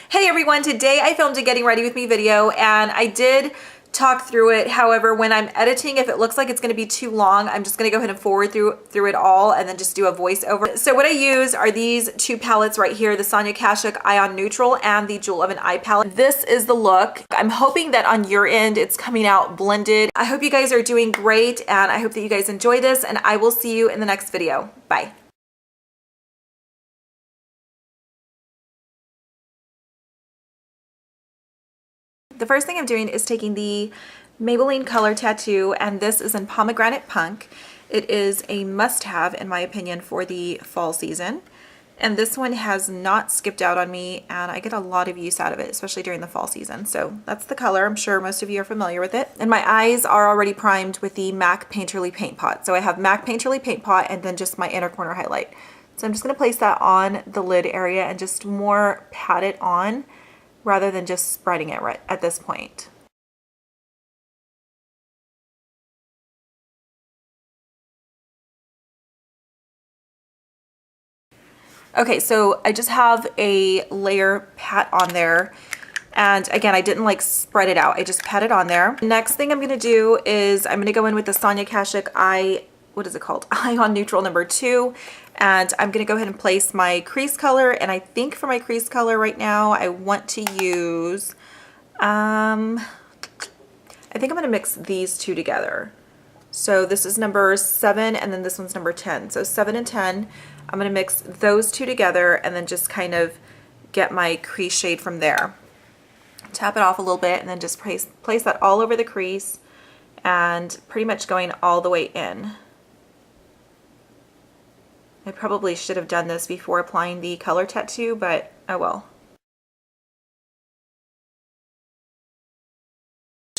Hey everyone, today I filmed a getting ready with me video and I did talk through it. However, when I'm editing, if it looks like it's going to be too long, I'm just going to go ahead and forward through it all and then just do a voiceover. So what I use are these two palettes right here, the Sonia Kashuk Ion Neutral and the Jewel of an Eye palette. This is the look. I'm hoping that on your end it's coming out blended. I hope you guys are doing great and I hope that you guys enjoy this, and I will see you in the next video. Bye. The first thing I'm doing is taking the Maybelline Color Tattoo, and this is in Pomegranate Punk. It is a must-have, in my opinion, for the fall season. And this one has not skipped out on me, and I get a lot of use out of it, especially during the fall season. So that's the color. I'm sure most of you are familiar with it. And my eyes are already primed with the MAC Painterly Paint Pot. So I have MAC Painterly Paint Pot and then just my inner corner highlight. So I'm just going to place that on the lid area and just more pat it on, rather than just spreading it right at this point. Okay, so I just have a layer pat on there. And again, I didn't like spread it out. I just pat it on there. Next thing I'm gonna do is I'm gonna go in with the Sonia Kashuk what is it called? Ion Neutral number 2. And I'm gonna go ahead and place my crease color. And I think for my crease color right now, I want to use, I think I'm gonna mix these two together. So this is number 7 and then this one's number 10. So 7 and 10, I'm gonna mix those two together and then just kind of get my crease shade from there. Tap it off a little bit and then just place that all over the crease and pretty much going all the way in. I probably should have done this before applying the color tattoo, but oh well.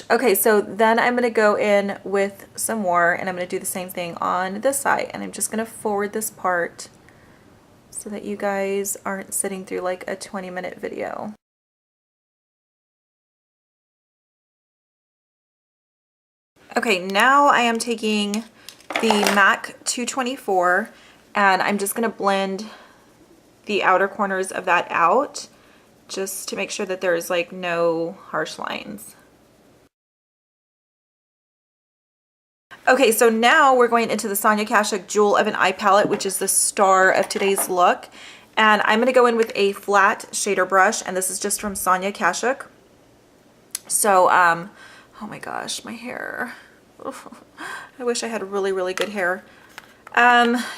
Okay, so then I'm gonna go in with some more and I'm gonna do the same thing on this side, and I'm just gonna forward this part so that you guys aren't sitting through like a 20-minute video. Okay, now I am taking the MAC 224 and I'm just gonna blend the outer corners of that out just to make sure that there's like no harsh lines. Okay, so now we're going into the Sonia Kashuk Jewel of an Eye palette, which is the star of today's look. And I'm gonna go in with a flat shader brush, and this is just from Sonia Kashuk. So, oh my gosh, my hair. I wish I had really, really good hair.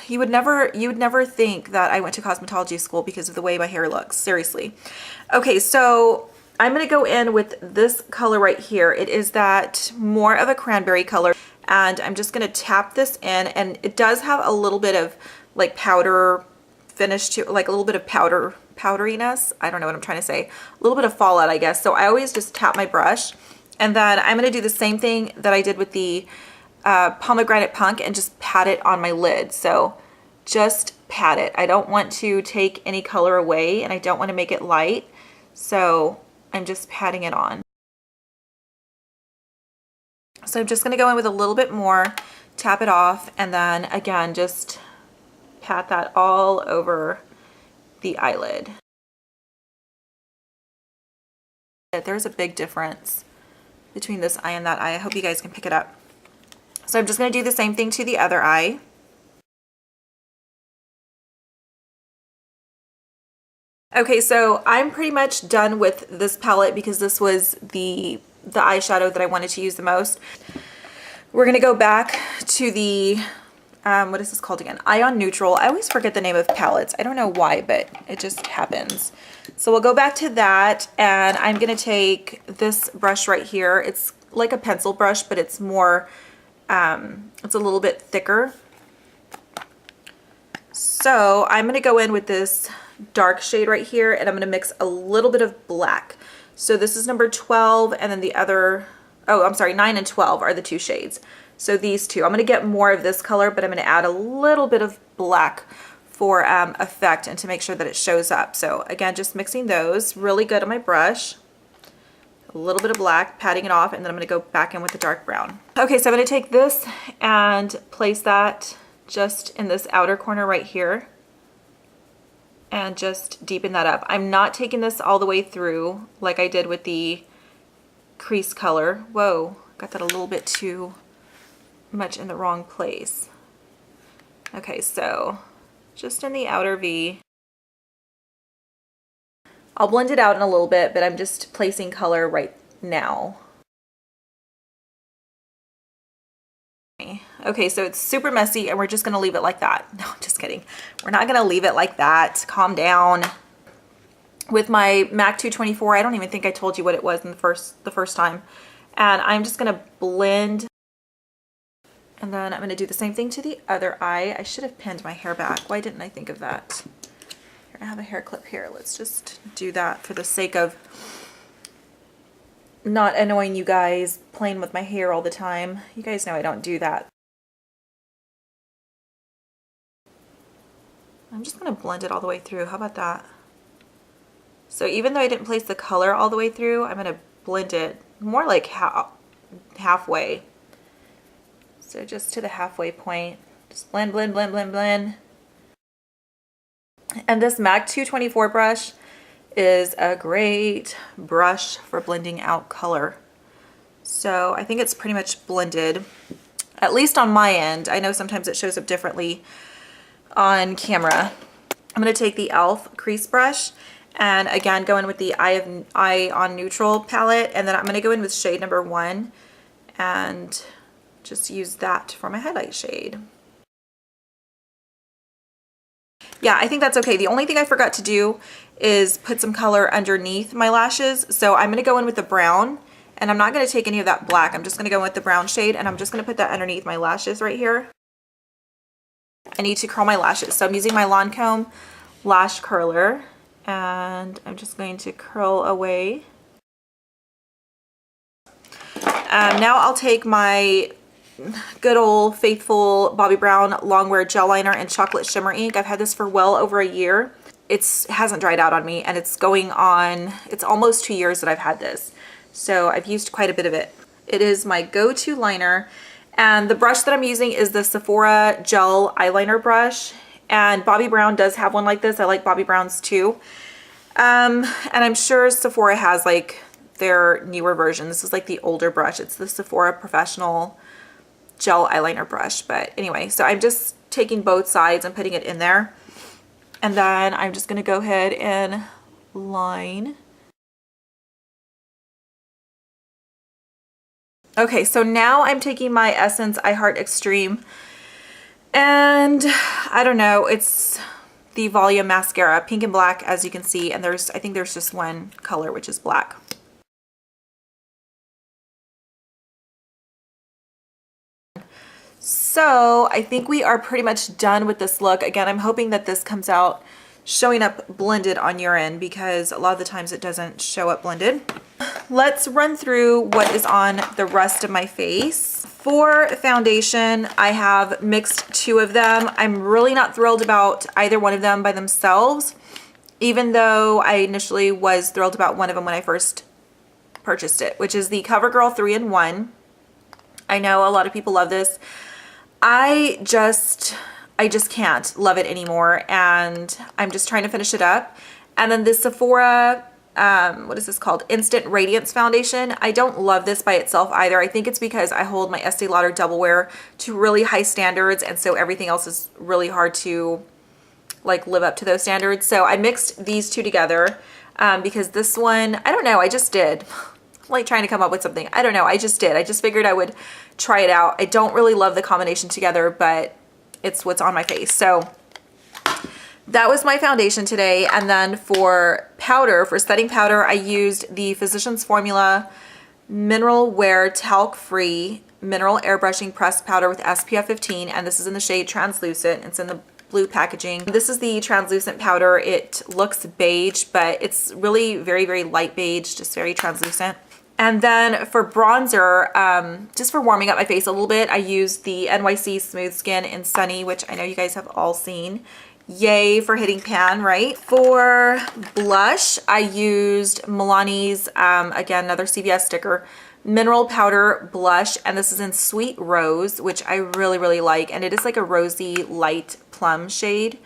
You would never think that I went to cosmetology school because of the way my hair looks, seriously. Okay, so I'm gonna go in with this color right here. It is that more of a cranberry color, and I'm just gonna tap this in, and it does have a little bit of like powder finish to, like a little bit of powderiness. I don't know what I'm trying to say. A little bit of fallout, I guess. So I always just tap my brush, and then I'm gonna do the same thing that I did with the Pomegranate Punk and just pat it on my lid. So just pat it. I don't want to take any color away and I don't want to make it light. So I'm just patting it on. So I'm just going to go in with a little bit more, tap it off, and then again, just pat that all over the eyelid. There's a big difference between this eye and that eye. I hope you guys can pick it up. So I'm just going to do the same thing to the other eye. Okay, so I'm pretty much done with this palette because this was the eyeshadow that I wanted to use the most. We're going to go back to the, what is this called again? Ion Neutral. I always forget the name of palettes. I don't know why, but it just happens. So we'll go back to that, and I'm going to take this brush right here. It's like a pencil brush, but it's more, it's a little bit thicker. So I'm going to go in with this dark shade right here, and I'm going to mix a little bit of black. So this is number 12, and then the other, oh, I'm sorry, 9 and 12 are the two shades. So these two, I'm going to get more of this color, but I'm going to add a little bit of black for effect and to make sure that it shows up. So again, just mixing those really good on my brush. A little bit of black, patting it off, and then I'm going to go back in with the dark brown. Okay, so I'm going to take this and place that just in this outer corner right here. and just deepen that up. I'm not taking this all the way through like I did with the crease color. Whoa, got that a little bit too much in the wrong place. Okay, so just in the outer V. I'll blend it out in a little bit, but I'm just placing color right now. Okay, so it's super messy and we're just gonna leave it like that. No, I'm just kidding. We're not gonna leave it like that. Calm down. With my MAC 224, I don't even think I told you what it was in the first time. And I'm just gonna blend. And then I'm gonna do the same thing to the other eye. I should have pinned my hair back. Why didn't I think of that? Here, I have a hair clip here. Let's just do that for the sake of not annoying you guys playing with my hair all the time. You guys know I don't do that. I'm just gonna blend it all the way through. How about that? So even though I didn't place the color all the way through, I'm gonna blend it more like halfway. So just to the halfway point. Just blend, blend, blend, blend, blend. And this MAC 224 brush is a great brush for blending out color. So I think it's pretty much blended, at least on my end. I know sometimes it shows up differently on camera. I'm going to take the e.l.f. crease brush and again go in with the Eye on Neutral palette, and then I'm going to go in with shade number 1 and just use that for my highlight shade. Yeah, I think that's okay. The only thing I forgot to do is put some color underneath my lashes. So I'm going to go in with the brown, and I'm not going to take any of that black. I'm just going to go in with the brown shade, and I'm just going to put that underneath my lashes right here. I need to curl my lashes. So I'm using my Lancome lash curler, and I'm just going to curl away. Now I'll take my good old faithful Bobbi Brown Longwear gel liner in chocolate shimmer ink. I've had this for well over a year. It hasn't dried out on me, and it's going on, it's almost 2 years that I've had this. So I've used quite a bit of it. It is my go-to liner, and the brush that I'm using is the Sephora gel eyeliner brush, and Bobbi Brown does have one like this. I like Bobbi Brown's too. And I'm sure Sephora has like their newer version. This is like the older brush. It's the Sephora Professional gel eyeliner brush. But anyway, so I'm just taking both sides and putting it in there, and then I'm just going to go ahead and line. Okay, so now I'm taking my Essence I Heart Extreme, and I don't know, it's the Volume Mascara, pink and black, as you can see, and I think there's just one color, which is black. So I think we are pretty much done with this look. Again, I'm hoping that this comes out showing up blended on your end, because a lot of the times it doesn't show up blended. Let's run through what is on the rest of my face. For foundation, I have mixed 2 of them. I'm really not thrilled about either one of them by themselves, even though I initially was thrilled about one of them when I first purchased it, which is the CoverGirl 3-in-1. I know a lot of people love this. I just can't love it anymore, and I'm just trying to finish it up. And then the Sephora, what is this called? Instant Radiance Foundation. I don't love this by itself either. I think it's because I hold my Estee Lauder Double Wear to really high standards, and so everything else is really hard to like live up to those standards. So I mixed these 2 together because this one, I don't know, I just did. Like trying to come up with something. I don't know, I just did. I just figured I would try it out. I don't really love the combination together, but it's what's on my face. So that was my foundation today. And then for powder, for setting powder, I used the Physicians Formula Mineral Wear Talc Free Mineral Airbrushing Pressed Powder with SPF 15, and this is in the shade Translucent. It's in the blue packaging. This is the translucent powder. It looks beige, but it's really very, very light beige, just very translucent. And then for bronzer, just for warming up my face a little bit, I used the NYC Smooth Skin in Sunny, which I know you guys have all seen. Yay for hitting pan, right? For blush, I used Milani's, again, another CVS sticker, Mineral Powder Blush, and this is in Sweet Rose, which I really, really like, and it is like a rosy light plum shade.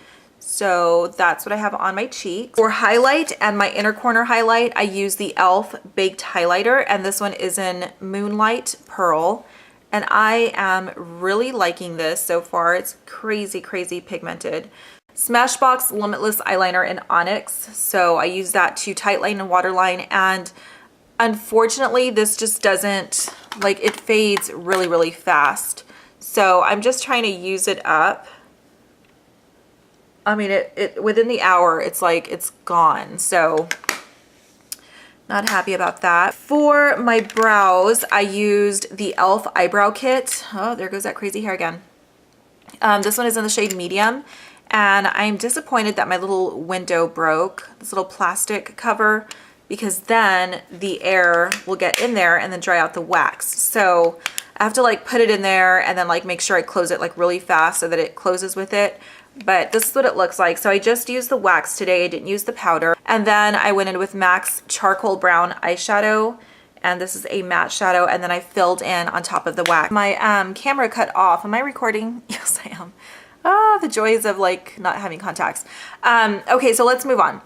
So that's what I have on my cheeks. For highlight and my inner corner highlight, I use the e.l.f. Baked Highlighter, and this one is in Moonlight Pearl. And I am really liking this so far. It's crazy, crazy pigmented. Smashbox Limitless Eyeliner in Onyx. So I use that to tightline and waterline, and unfortunately this just doesn't, like, it fades really, really fast. So I'm just trying to use it up. I mean, it within the hour, it's like, it's gone. So not happy about that. For my brows, I used the e.l.f. Eyebrow Kit. Oh, there goes that crazy hair again. This one is in the shade Medium. And I'm disappointed that my little window broke, this little plastic cover, because then the air will get in there and then dry out the wax. So I have to like put it in there and then like make sure I close it like really fast so that it closes with it. But this is what it looks like. So I just used the wax today. I didn't use the powder. And then I went in with MAC's Charcoal Brown eyeshadow. And this is a matte shadow. And then I filled in on top of the wax. My camera cut off. Am I recording? Yes, I am. Ah, the joys of like not having contacts. Okay, so let's move on.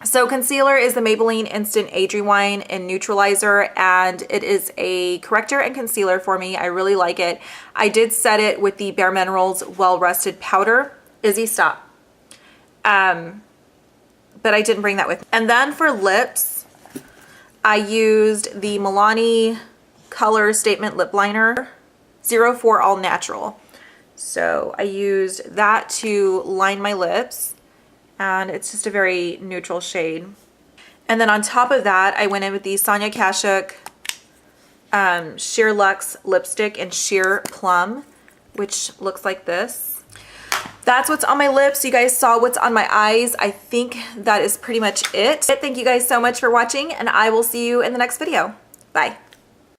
So concealer is the Maybelline Instant Age Rewind in Neutralizer, and it is a corrector and concealer for me. I really like it. I did set it with the Bare Minerals Well Rested Powder. Izzy, stop. But I didn't bring that with me. And then for lips, I used the Milani Color Statement Lip Liner 04 All Natural. So I used that to line my lips, and it's just a very neutral shade. And then on top of that, I went in with the Sonia Kashuk Sheer Luxe lipstick in Sheer Plum, which looks like this. That's what's on my lips. You guys saw what's on my eyes. I think that is pretty much it. Thank you guys so much for watching, and I will see you in the next video. Bye.